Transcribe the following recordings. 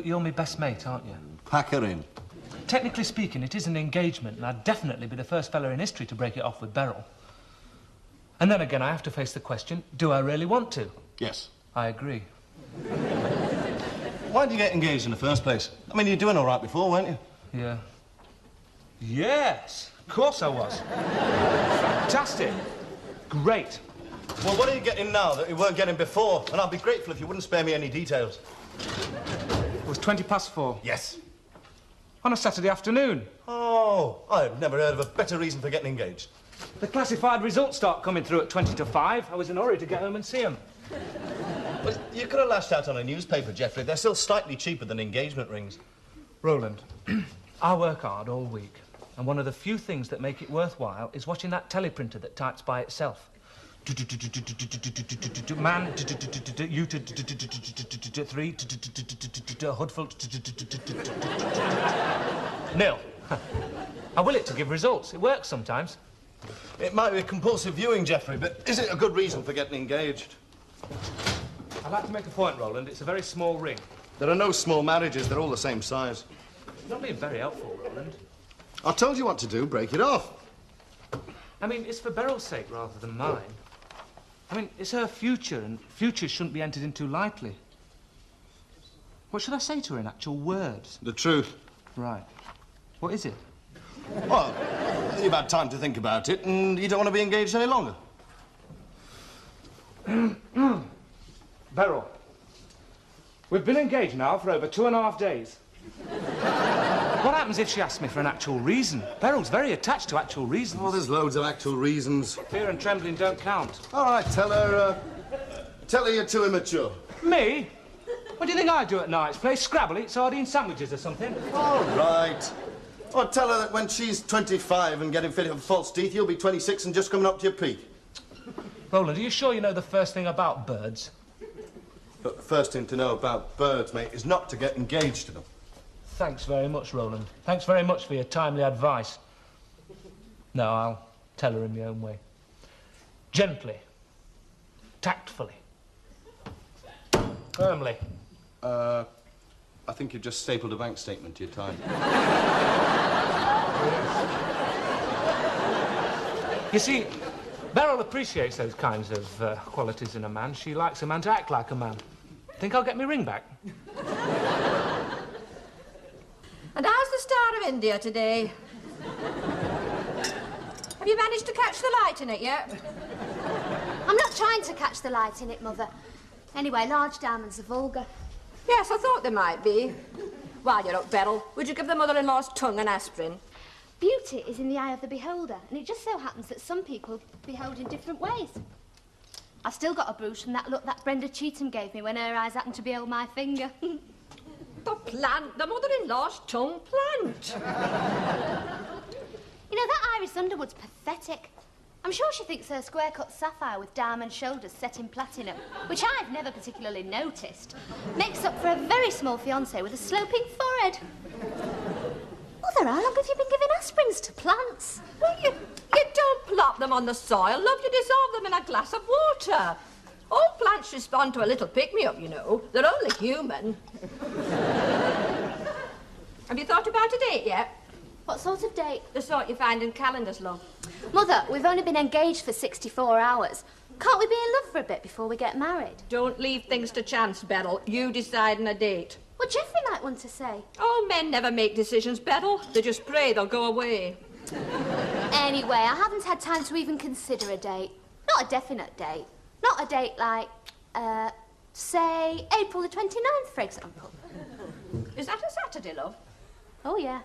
Look, you're my best mate, aren't you? Pack her in. Technically speaking, it is an engagement, and I'd definitely be the first fella in history to break it off with Beryl. And then again, I have to face the question, do I really want to? Yes. I agree. Why did you get engaged in the first place? I mean, you were doing all right before, weren't you? Yeah. Yes, of course I was. Fantastic. Great. Well, what are you getting now that you weren't getting before? And I'll be grateful if you wouldn't spare me any details. It was 4:20. Yes. On a Saturday afternoon. Oh, I've never heard of a better reason for getting engaged. The classified results start coming through at 5:20. I was in a hurry to get home and see them. Well, you could have lashed out on a newspaper, Geoffrey. They're still slightly cheaper than engagement rings. Roland, I work hard all week, and one of the few things that make it worthwhile is watching that teleprinter that types by itself. Man, you, 3, Hoodful, nil. I will it to give results. It works sometimes. It might be compulsive viewing, Geoffrey, but is it a good reason for getting engaged? I'd like to make a point, Roland. It's a very small ring. There are no small marriages. They're all the same size. You're not being very helpful, Roland. I told you what to do. Break it off. I mean, it's for Beryl's sake rather than mine. I mean, it's her future, and futures shouldn't be entered into lightly. What should I say to her in actual words? The truth. Right. What is it? Well, you've had time to think about it, and you don't want to be engaged any longer. Beryl, we've been engaged now for over 2.5 days. What happens if she asks me for an actual reason? Beryl's very attached to actual reasons. Oh, there's loads of actual reasons. Fear and trembling don't count. All right, tell her you're too immature. Me? What do you think I do at nights? Play Scrabble, eat sardine sandwiches or something? All right. Or tell her that when she's 25 and getting fitted for false teeth, you'll be 26 and just coming up to your peak. Roland, are you sure you know the first thing about birds? But the first thing to know about birds, mate, is not to get engaged to them. Thanks very much, Roland. Thanks very much for your timely advice. No, I'll tell her in my own way. Gently. Tactfully. Firmly. I think you've just stapled a bank statement to your tie. You see, Beryl appreciates those kinds of qualities in a man. She likes a man to act like a man. Think I'll get my ring back? And how's the Star of India today? Have you managed to catch the light in it yet? I'm not trying to catch the light in it, Mother. Anyway, large diamonds are vulgar. Yes, I thought they might be. While you're up, Beryl, would you give the mother-in-law's tongue an aspirin? Beauty is in the eye of the beholder, and it just so happens that some people behold in different ways. I've still got a bruise from that look that Brenda Cheetham gave me when her eyes happened to be over my finger. The plant, the mother-in-law's tongue plant. You know, that Iris Underwood's pathetic. I'm sure she thinks her square-cut sapphire with diamond shoulders set in platinum, which I've never particularly noticed, makes up for a very small fiancé with a sloping forehead. Mother, how long have you been giving aspirins to plants? Well, you don't plop them on the soil, love. You dissolve them in a glass of water. All plants respond to a little pick-me-up, you know. They're only human. Have you thought about a date yet? What sort of date? The sort you find in calendars, love. Mother, we've only been engaged for 64 hours. Can't we be in love for a bit before we get married? Don't leave things to chance, Beryl. You decide on a date. Well, Geoffrey might want to say. Oh, men never make decisions, Beryl. They just pray they'll go away. Anyway, I haven't had time to even consider a date. Not a definite date. Not a date like, say, April the 29th, for example. Is that a Saturday, love? Oh, yeah.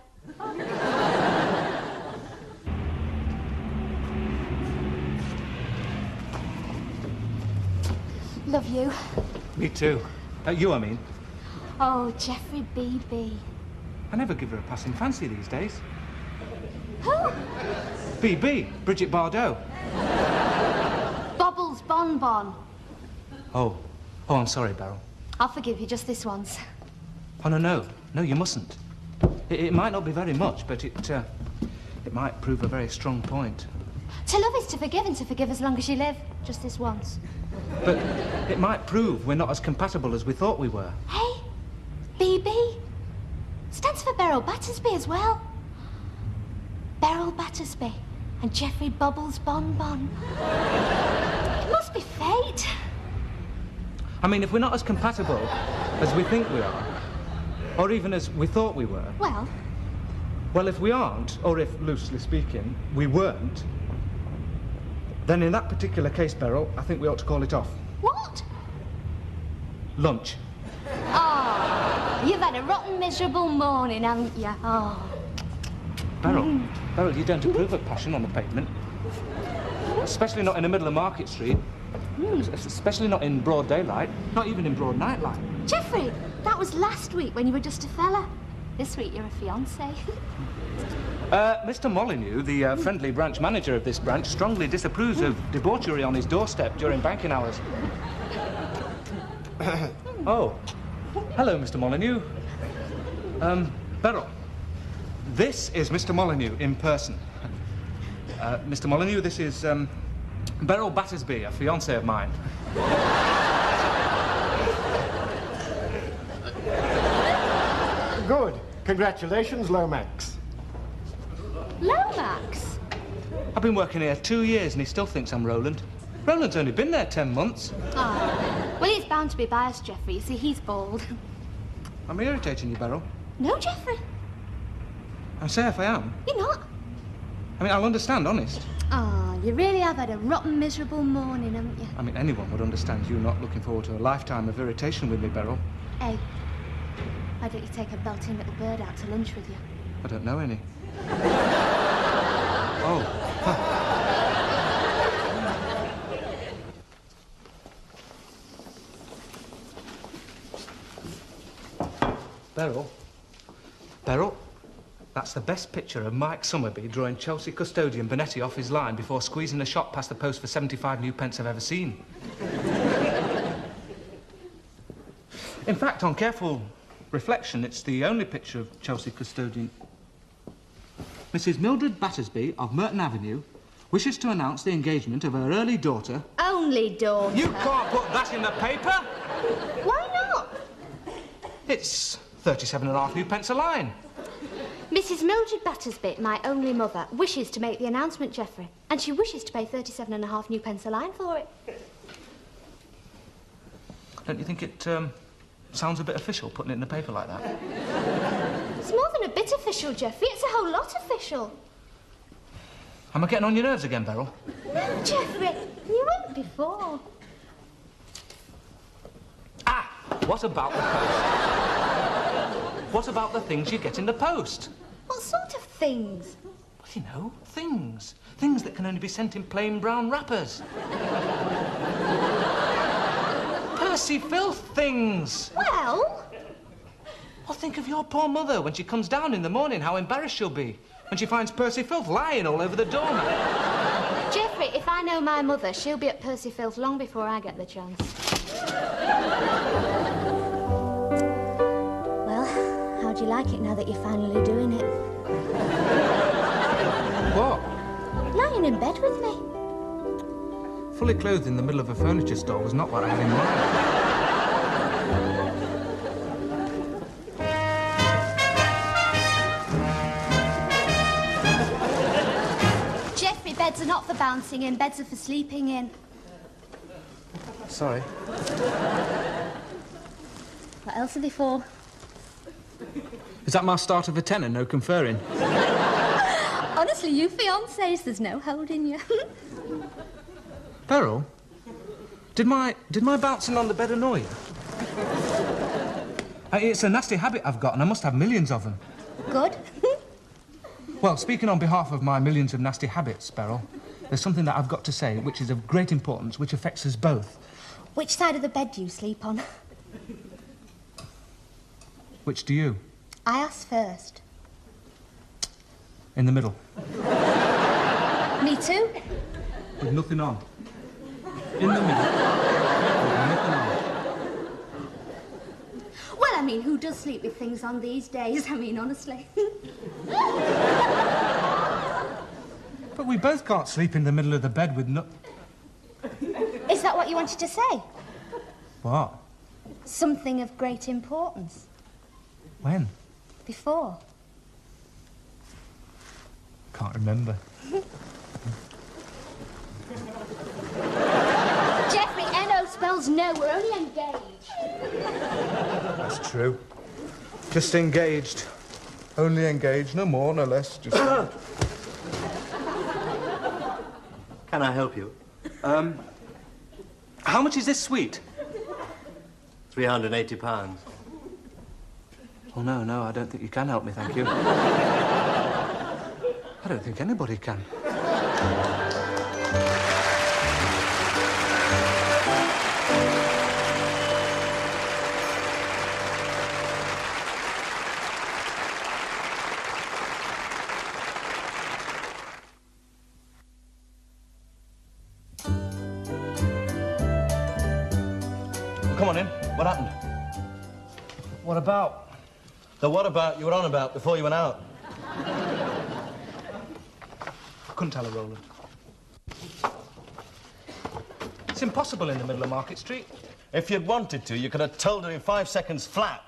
Love you. Me too. You, I mean. Oh, Geoffrey B.B. I never give her a passing fancy these days. Who? B.B. Bridget Bardot. Bobbles Bonbon. Oh, I'm sorry, Beryl. I'll forgive you just this once. Oh, no, you mustn't. It might not be very much, but it might prove a very strong point. To love is to forgive, and to forgive as long as you live. Just this once. But it might prove we're not as compatible as we thought we were. Hey, B.B. Beryl Battersby as well. Beryl Battersby and Geoffrey Bubbles Bonbon. It must be fate. I mean, if we're not as compatible as we think we are, or even as we thought we were... Well, if we aren't, or if, loosely speaking, we weren't, then in that particular case, Beryl, I think we ought to call it off. What? Lunch. Oh, you've had a rotten, miserable morning, haven't you? Oh. Beryl, you don't approve of passion on the pavement. Especially not in the middle of Market Street. Especially not in broad daylight. Not even in broad nightlight. Geoffrey, that was last week when you were just a fella. This week you're a fiancé. Mr. Molyneux, the friendly branch manager of this branch, strongly disapproves of debauchery on his doorstep during banking hours. Oh. Hello, Mr. Molyneux. Beryl. This is Mr. Molyneux in person. Mr. Molyneux, this is, Beryl Battersby, a fiancée of mine. Good. Congratulations, Lomax. Lomax? I've been working here 2 years and he still thinks I'm Roland. Roland's only been there 10 months. Oh. Well, he's bound to be biased, Geoffrey. You see, he's bald. I'm irritating you, Beryl. No, Geoffrey. I say if I am. You're not. I mean, I'll understand, honest. Oh, you really have had a rotten, miserable morning, haven't you? I mean, anyone would understand you not looking forward to a lifetime of irritation with me, Beryl. Hey, why don't you take a belting little bird out to lunch with you? I don't know any. Oh. Beryl? Beryl? That's the best picture of Mike Summerby drawing Chelsea custodian Bonetti off his line before squeezing a shot past the post for 75 new pence I've ever seen. In fact, on careful reflection, it's the only picture of Chelsea custodian. Mrs. Mildred Battersby of Merton Avenue wishes to announce the engagement of her early daughter... Only daughter? You can't put that in the paper! Why not? It's 37.5 new pence a line. Mrs. Mildred Battersby, my only mother, wishes to make the announcement, Geoffrey, and she wishes to pay 37.5 new pence a line for it. Don't you think it sounds a bit official, putting it in the paper like that? It's more than a bit official, Geoffrey. It's a whole lot official. Am I getting on your nerves again, Beryl? No, Geoffrey. You weren't before. Ah! What about the post? What about the things you get in the post? What sort of things? Well, you know, things. Things that can only be sent in plain brown wrappers. Percy Filth things. Well... Well, think of your poor mother when she comes down in the morning, how embarrassed she'll be when she finds Percy Filth lying all over the doormat. Geoffrey, if I know my mother, she'll be at Percy Filth long before I get the chance. Well, how do you like it now that you're finally doing it? What? Lying in bed with me. Fully clothed in the middle of a furniture store was not what I had in mind. Beds are not for bouncing in, beds are for sleeping in. Sorry. What else are they for? Is that my start of a tenner, no conferring? Honestly, you fiancés, there's no holding you. Beryl, did my bouncing on the bed annoy you? It's a nasty habit I've got, and I must have millions of them. Good. Well, speaking on behalf of my millions of nasty habits, Beryl, there's something that I've got to say which is of great importance, which affects us both. Which side of the bed do you sleep on? Which do you? I asked first. In the middle. Me too. With nothing on. In the middle. With nothing on. Well, I mean, who does sleep with things on these days? I mean, honestly. But we both can't sleep in the middle of the bed with no... Is that what you wanted to say? What? Something of great importance. When? Before. remember. Jeffrey, N-O spells no. We're only engaged. That's true. Just engaged. Only engaged, no more, no less. Just... Can I help you? How much is this sweet? £380. Oh, no, I don't think you can help me, thank you. I don't think anybody can. Come on in. What happened? What about? The what about you were on about before you went out? I couldn't tell her, Roland. It's impossible in the middle of Market Street. If you'd wanted to, you could have told her in 5 seconds flat.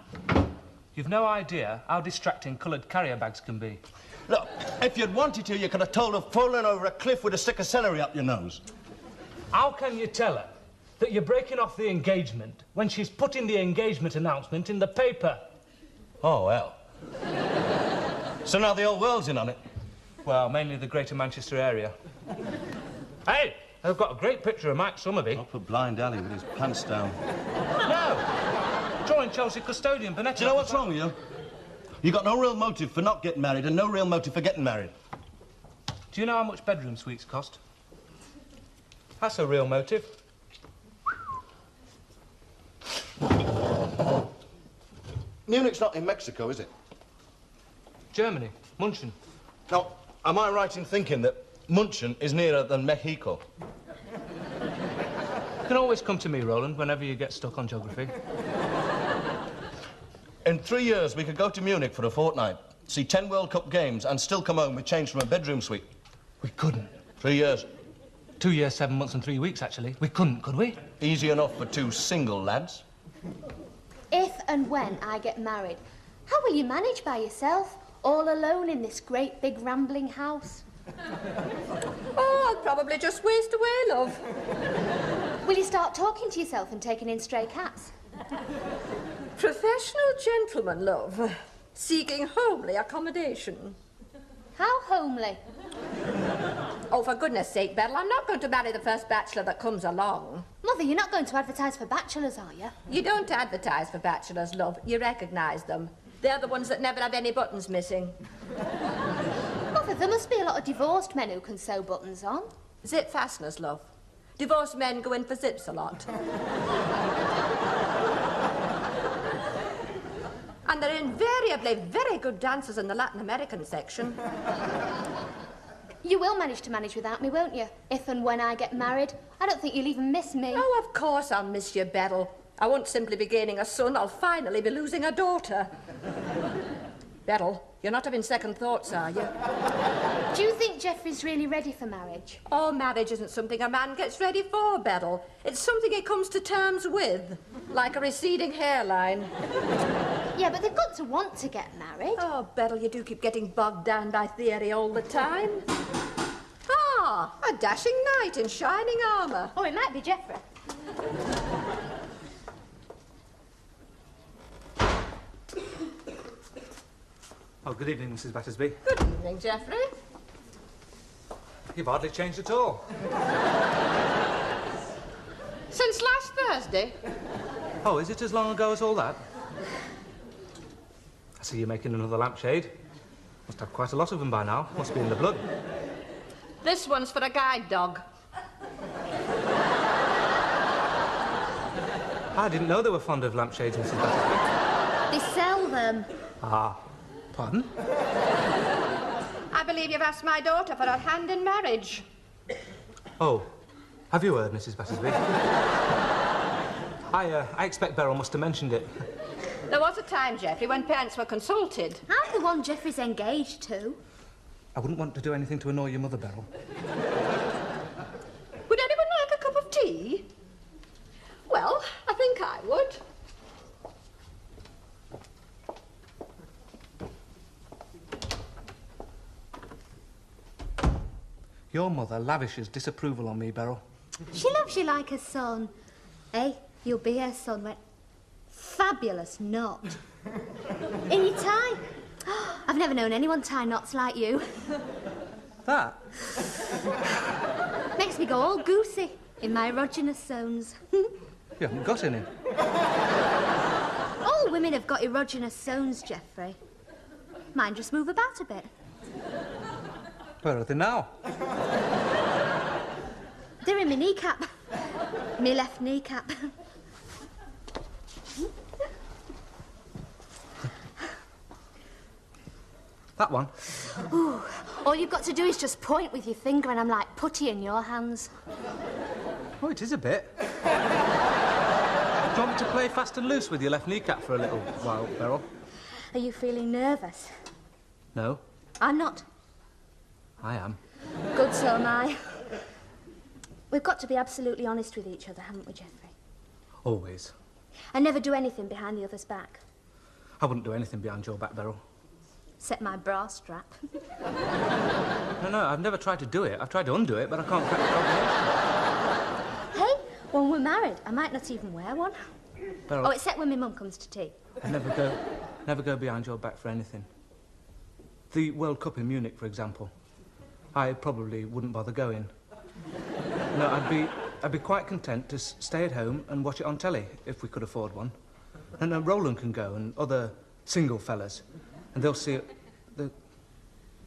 You've no idea how distracting coloured carrier bags can be. Look, if you'd wanted to, you could have told her falling over a cliff with a stick of celery up your nose. How can you tell her that you're breaking off the engagement when she's putting the engagement announcement in the paper? Oh, well. So now the whole world's in on it? Well, mainly the Greater Manchester area. Hey, I've got a great picture of Mike Summerby. Up a blind alley with his pants down. No! Drawing Chelsea custodian, Burnett. Do you know what's wrong with you? You got no real motive for not getting married and no real motive for getting married. Do you know how much bedroom suites cost? That's a real motive. Munich's not in Mexico, is it? Germany, München. Now, am I right in thinking that München is nearer than Mexico? You can always come to me, Roland, whenever you get stuck on geography. In 3 years, we could go to Munich for a fortnight, see 10 World Cup games, and still come home with change from a bedroom suite. We couldn't. 3 years. 2 years, 7 months and 3 weeks, actually. We couldn't, could we? Easy enough for 2 single lads. If and when I get married, how will you manage by yourself, all alone in this great big rambling house? Oh, I'll probably just waste away, love. Will you start talking to yourself and taking in stray cats? Professional gentleman, love. Seeking homely accommodation. How homely? Oh, for goodness sake, Beryl, I'm not going to marry the first bachelor that comes along. Mother, you're not going to advertise for bachelors, are you? You don't advertise for bachelors, love. You recognise them. They're the ones that never have any buttons missing. Mother, there must be a lot of divorced men who can sew buttons on. Zip fasteners, love. Divorced men go in for zips a lot. And they're invariably very good dancers in the Latin American section. You will manage to manage without me, won't you? If and when I get married. I don't think you'll even miss me. Oh, of course I'll miss you, Beryl. I won't simply be gaining a son, I'll finally be losing a daughter. Beryl, you're not having second thoughts, are you? Do you think Geoffrey's really ready for marriage? Oh, marriage isn't something a man gets ready for, Beryl. It's something he comes to terms with, like a receding hairline. Yeah, but they've got to want to get married. Oh, Beryl, you do keep getting bogged down by theory all the time. Ah, a dashing knight in shining armour. Oh, it might be Geoffrey. Oh, good evening, Mrs. Battersby. Good evening, Geoffrey. You've hardly changed at all. Since last Thursday? Oh, is it as long ago as all that? I see you're making another lampshade. Must have quite a lot of them by now. Must be in the blood. This one's for a guide dog. I didn't know they were fond of lampshades, Mrs. Battersby. They sell them. Ah, pardon? I believe you've asked my daughter for her hand in marriage. Oh, have you heard, Mrs. Battersby? I expect Beryl must have mentioned it. There was a time, Geoffrey, when parents were consulted. I'm the one Geoffrey's engaged to. I wouldn't want to do anything to annoy your mother, Beryl. Would anyone like a cup of tea? Well, I think I would. Your mother lavishes disapproval on me, Beryl. She loves you like a son. Hey, you'll be her son when... Fabulous knot. In your tie. I've never known anyone tie knots like you. That? Makes me go all goosey in my erogenous zones. You haven't got any. All women have got erogenous zones, Geoffrey. Mine just move about a bit. Where are they now? They're in my kneecap. Me left kneecap. That one? Ooh, all you've got to do is just point with your finger and I'm like putty in your hands. Oh, it is a bit. Do you want me to play fast and loose with your left kneecap for a little while, Beryl? Are you feeling nervous? No. I'm not. I am. Good, so am I. We've got to be absolutely honest with each other, haven't we, Geoffrey? Always. And never do anything behind the other's back. I wouldn't do anything behind your back, Beryl. Except my bra strap. No, I've never tried to do it. I've tried to undo it, but I can't crack the combination. Hey, when we're married, I might not even wear one. Beryl, Oh, except when my mum comes to tea. I'd never go behind your back for anything. The World Cup in Munich, for example. I probably wouldn't bother going. No, I'd be quite content to stay at home and watch it on telly, if we could afford one. And Roland can go, and other single fellas. And they'll see it...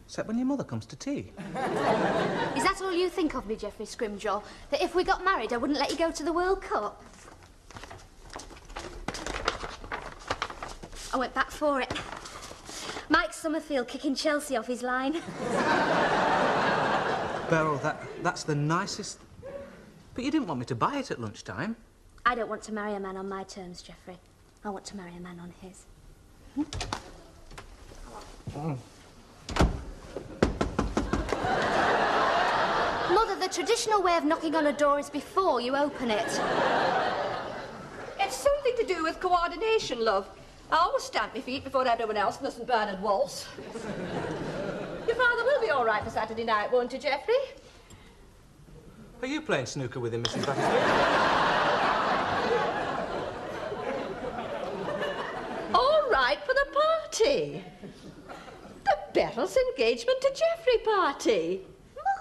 Except when your mother comes to tea. Is that all you think of me, Geoffrey Scrimgeour? That if we got married, I wouldn't let you go to the World Cup? I went back for it. Mike Summerfield kicking Chelsea off his line. Beryl, that's the nicest... But you didn't want me to buy it at lunchtime. I don't want to marry a man on my terms, Geoffrey. I want to marry a man on his. Mother, the traditional way of knocking on a door is before you open it. It's something to do with coordination, love. I always stamp my feet before everyone else in the St. Bernard waltz. Your father will be all right for Saturday night, won't you, Geoffrey? Are you playing snooker with him, Mrs. Beckinsale? All right for the party. The Beryl's engagement to Geoffrey party.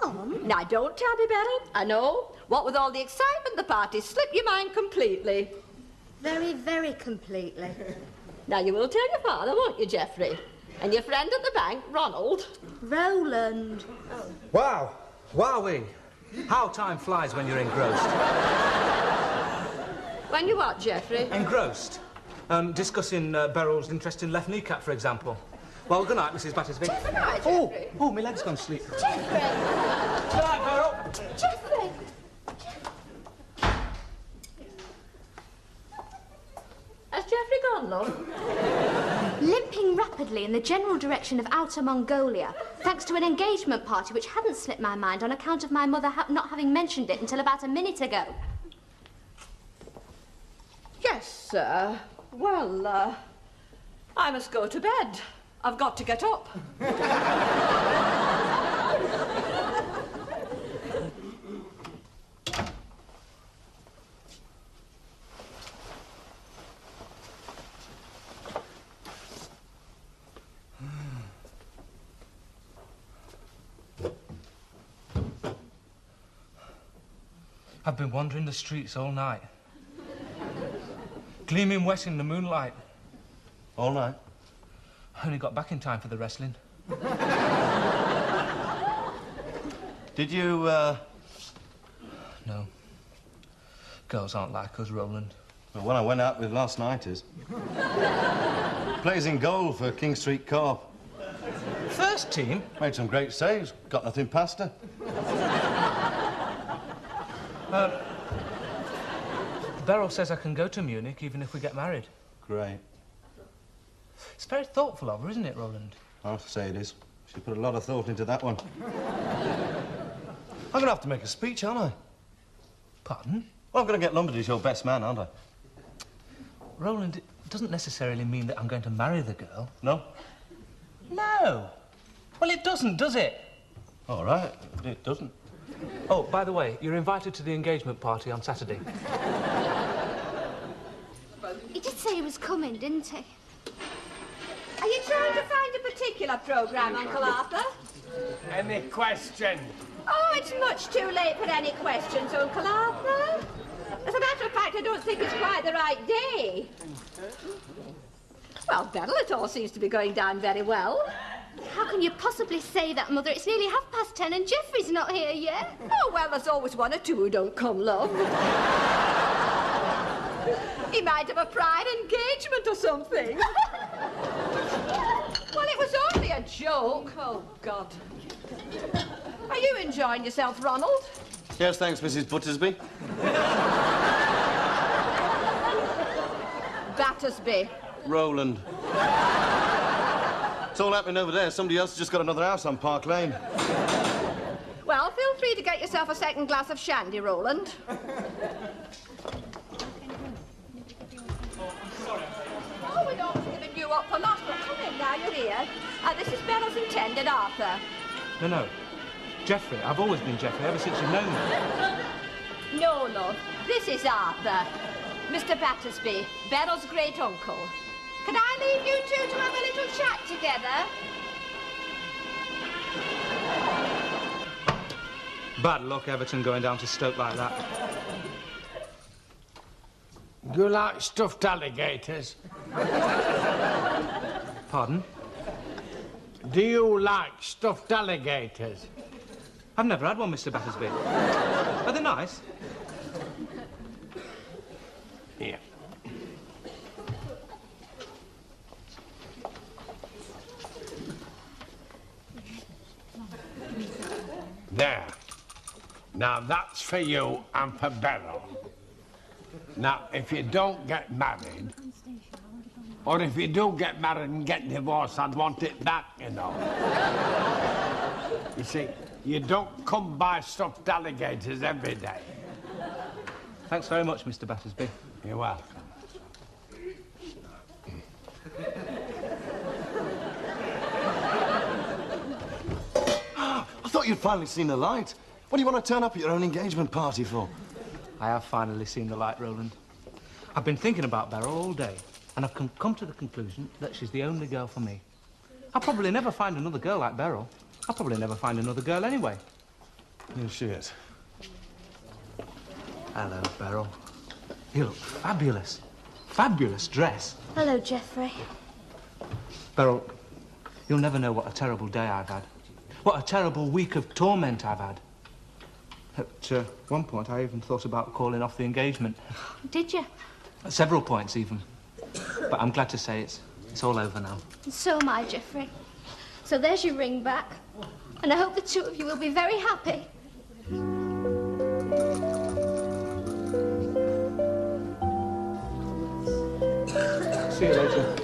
Mum? Now, don't tell me, Beryl. I know. What with all the excitement, the party slipped your mind completely. Very, very completely. Now, you will tell your father, won't you, Geoffrey? And your friend at the bank, Ronald. Roland. Wow. Wowee. How time flies when you're engrossed. When you what, Geoffrey? Engrossed. Discussing Beryl's interest in left kneecap, for example. Well, good night, Mrs. Battersby. Good night, Geoffrey. Oh, my leg's gone to sleep. Geoffrey! Good night, Beryl. Geoffrey! Has Geoffrey gone, love? Limping rapidly in the general direction of Outer Mongolia, thanks to an engagement party which hadn't slipped my mind on account of my mother not having mentioned it until about a minute ago. Yes, sir. Well, I must go to bed. I've got to get up. I've been wandering the streets all night. Gleaming wet in the moonlight. All night? I only got back in time for the wrestling. Did you, No. Girls aren't like us, Roland. Well, when I went out with last nighters. Plays in goal for King Street Co-op. First team? Made some great saves. Got nothing past her. Beryl says I can go to Munich even if we get married. Great. It's very thoughtful of her, isn't it, Roland? I have to say it is. She put a lot of thought into that one. I'm going to have to make a speech, aren't I? Pardon? Well, I'm going to get lumbered as your best man, aren't I? Roland, it doesn't necessarily mean that I'm going to marry the girl. No? No. Well, it doesn't, does it? All right, it doesn't. Oh, by the way, you're invited to the engagement party on Saturday. He did say he was coming, didn't he? Are you trying to find a particular programme, Uncle Arthur? Any question? Oh, it's much too late for any questions, Uncle Arthur. As a matter of fact, I don't think it's quite the right day. Well, Beryl, it all seems to be going down very well. How can you possibly say that, Mother? It's nearly 10:30 and Geoffrey's not here yet. Oh, well, there's always one or two who don't come, love. He might have a prior engagement or something. Well, it was only a joke. Oh, God. Are you enjoying yourself, Ronald? Yes, thanks, Mrs. Buttersby. Battersby. Roland. It's all happening over there. Somebody else has just got another house on Park Lane. Well, feel free to get yourself a second glass of shandy, Roland. Oh, we'd always given you up for lost, but come in now, you're here. This is Beryl's intended, Arthur. No. Geoffrey. I've always been Geoffrey, ever since you've known me. No, love. This is Arthur. Mr. Battersby, Beryl's great-uncle. Can I leave you two to have a little chat together? Bad luck, Everton, going down to Stoke like that. Do you like stuffed alligators? Pardon? Do you like stuffed alligators? I've never had one, Mr. Battersby. Are they nice? Yeah. There. Now that's for you and for Beryl. Now, if you don't get married, or if you do get married and get divorced, I'd want it back, you know. You see, you don't come by stuffed alligators every day. Thanks very much, Mr. Battersby. You're welcome. I thought you'd finally seen the light. What do you want to turn up at your own engagement party for? I have finally seen the light, Roland. I've been thinking about Beryl all day, and I've come to the conclusion that she's the only girl for me. I'll probably never find another girl like Beryl. I'll probably never find another girl anyway. Yeah, she is. Hello, Beryl. You look fabulous. Fabulous dress. Hello, Geoffrey. Beryl, you'll never know what a terrible day I've had. What a terrible week of torment I've had. At one point, I even thought about calling off the engagement. Did you? At several points, even. But I'm glad to say it's all over now. And so am I, Geoffrey. So there's your ring back. And I hope the two of you will be very happy. See you later.